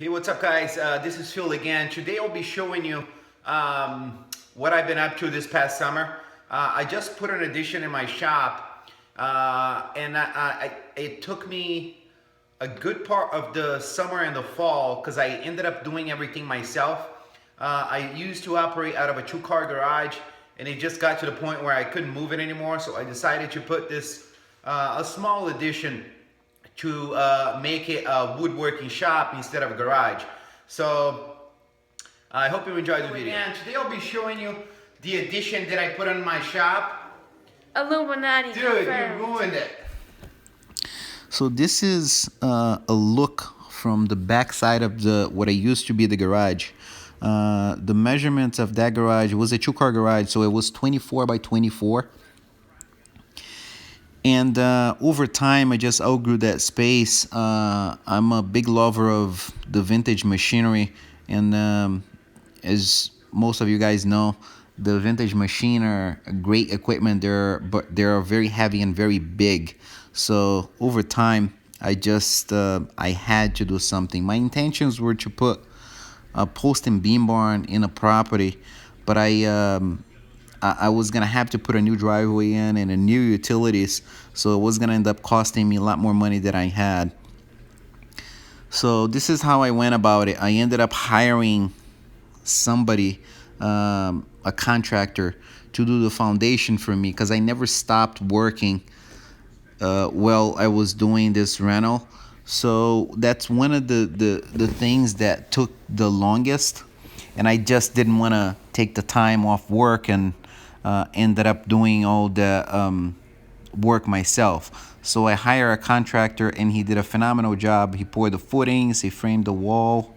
Hey, what's up, guys? This is Phil again. Today I'll be showing you what I've been up to this past summer. I just put an addition in my shop, and it took me a good part of the summer and the fall because I ended up doing everything myself. I used to operate out of a two-car garage, and it just got to the point where I couldn't move it anymore, so I decided to put this a small addition to make it a woodworking shop instead of a garage. So I hope you enjoyed the video. And today I'll be showing you the addition that I put on my shop. Illuminati. Dude, confirmed. you ruined it. So this is a look from the back side of what I used to be the garage. The measurements of that garage was a two-car garage, so it was 24 by 24. And over time, I just outgrew that space. I'm a big lover of the vintage machinery, and as most of you guys know, the vintage machine are great equipment. But they're very heavy and very big. So over time, I had to do something. My intentions were to put a post and beam barn in a property, but I was gonna have to put a new driveway in and a new utilities, so it was gonna end up costing me a lot more money than I had. So this is how I went about it. I ended up hiring somebody, a contractor, to do the foundation for me because I never stopped working while I was doing this rental. So that's one of the things that took the longest, and I just didn't want to take the time off work and ended up doing all the work myself. So I hired a contractor, and he did a phenomenal job. He poured the footings, he framed the wall,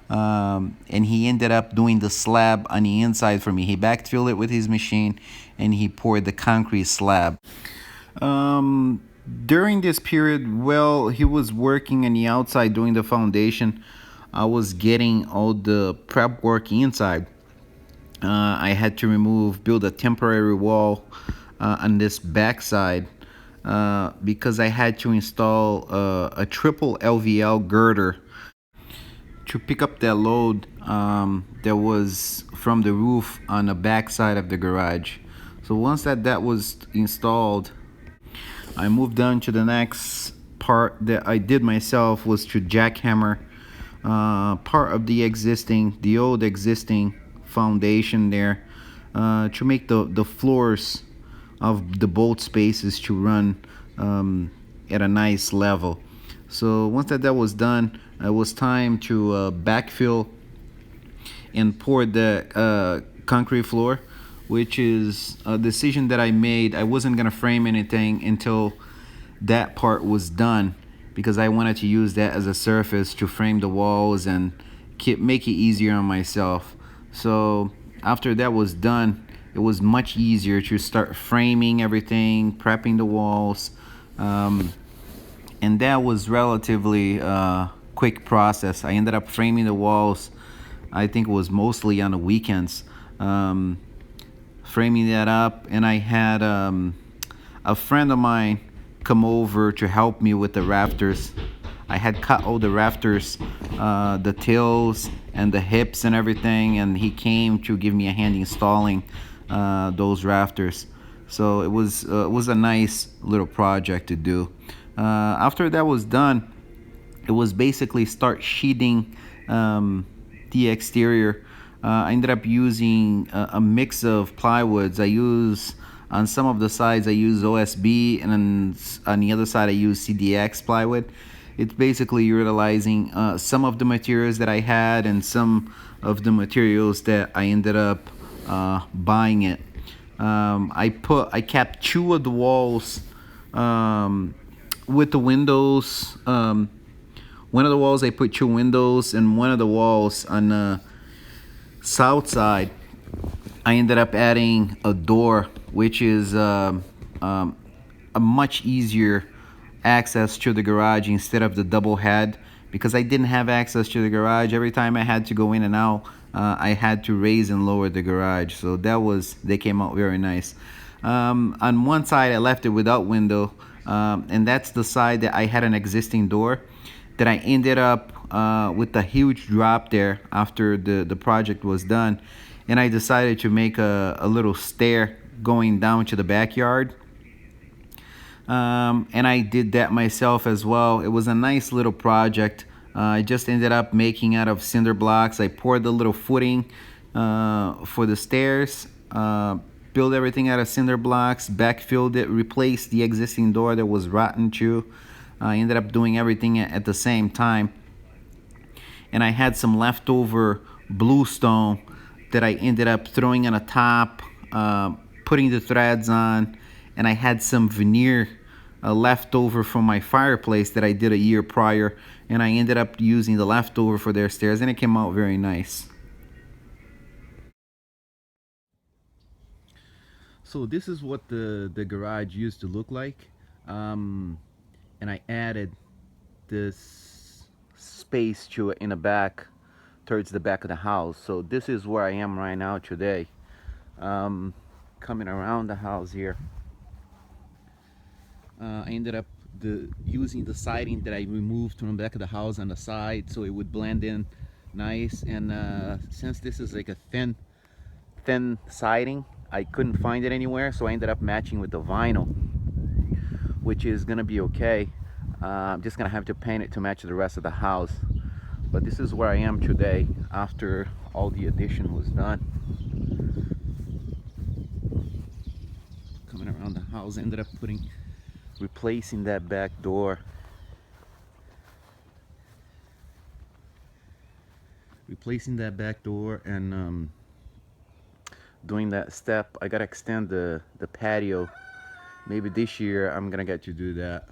and he ended up doing the slab on the inside for me. He backfilled it with his machine, and he poured the concrete slab. During this period, well, he was working on the outside doing the foundation. I was getting all the prep work inside. I had to build a temporary wall on this backside because I had to install a triple LVL girder to pick up that load that was from the roof on the backside of the garage. So once that was installed, I moved on to the next part that I did myself, was to jackhammer part of the old existing foundation there to make the floors of the bolt spaces to run at a nice level. So once that was done, it was time to backfill and pour the concrete floor, which is a decision that I made. I wasn't gonna frame anything until that part was done because I wanted to use that as a surface to frame the walls and make it easier on myself. So after that was done, it was much easier to start framing everything, prepping the walls, and that was relatively quick process. I ended up framing the walls, I think it was mostly on the weekends, framing that up, and I had a friend of mine come over to help me with the rafters. I had cut all the rafters, the tails and the hips and everything, and he came to give me a hand installing those rafters. So it was a nice little project to do. After that was done, it was basically start sheeting the exterior. I ended up using a mix of plywoods. On some of the sides I use OSB, and on the other side I use CDX plywood. It's basically utilizing some of the materials that I had and some of the materials that I ended up buying it. I kept two of the walls with the windows. One of the walls I put two windows, and one of the walls on the south side I ended up adding a door, which is a much easier access to the garage instead of the double head, because I didn't have access to the garage. Every time I had to go in and out, I had to raise and lower the garage. So they came out very nice. On one side I left it without window, and that's the side that I had an existing door that I ended up with a huge drop there after the project was done, and I decided to make a little stair going down to the backyard. And I did that myself as well. It was a nice little project. I just ended up making out of cinder blocks. I poured the little footing for the stairs, built everything out of cinder blocks, backfilled it, replaced the existing door that was rotten too. I ended up doing everything at the same time. And I had some leftover bluestone that I ended up throwing on the top, putting the threads on, and I had some veneer left over from my fireplace that I did a year prior, and I ended up using the leftover for their stairs, and it came out very nice. So this is what the garage used to look like, and I added this space to it in the back, towards the back of the house. So this is where I am right now today. Coming around the house here, I ended up using the siding that I removed from the back of the house on the side so it would blend in nice. And since this is like a thin siding, I couldn't find it anywhere, so I ended up matching with the vinyl, which is gonna be okay. I'm just gonna have to paint it to match the rest of the house. But this is where I am today after all the addition was done. Coming around the house, I ended up replacing that back door. Replacing that back door and doing that step. I gotta extend the patio. Maybe this year I'm gonna get to do that.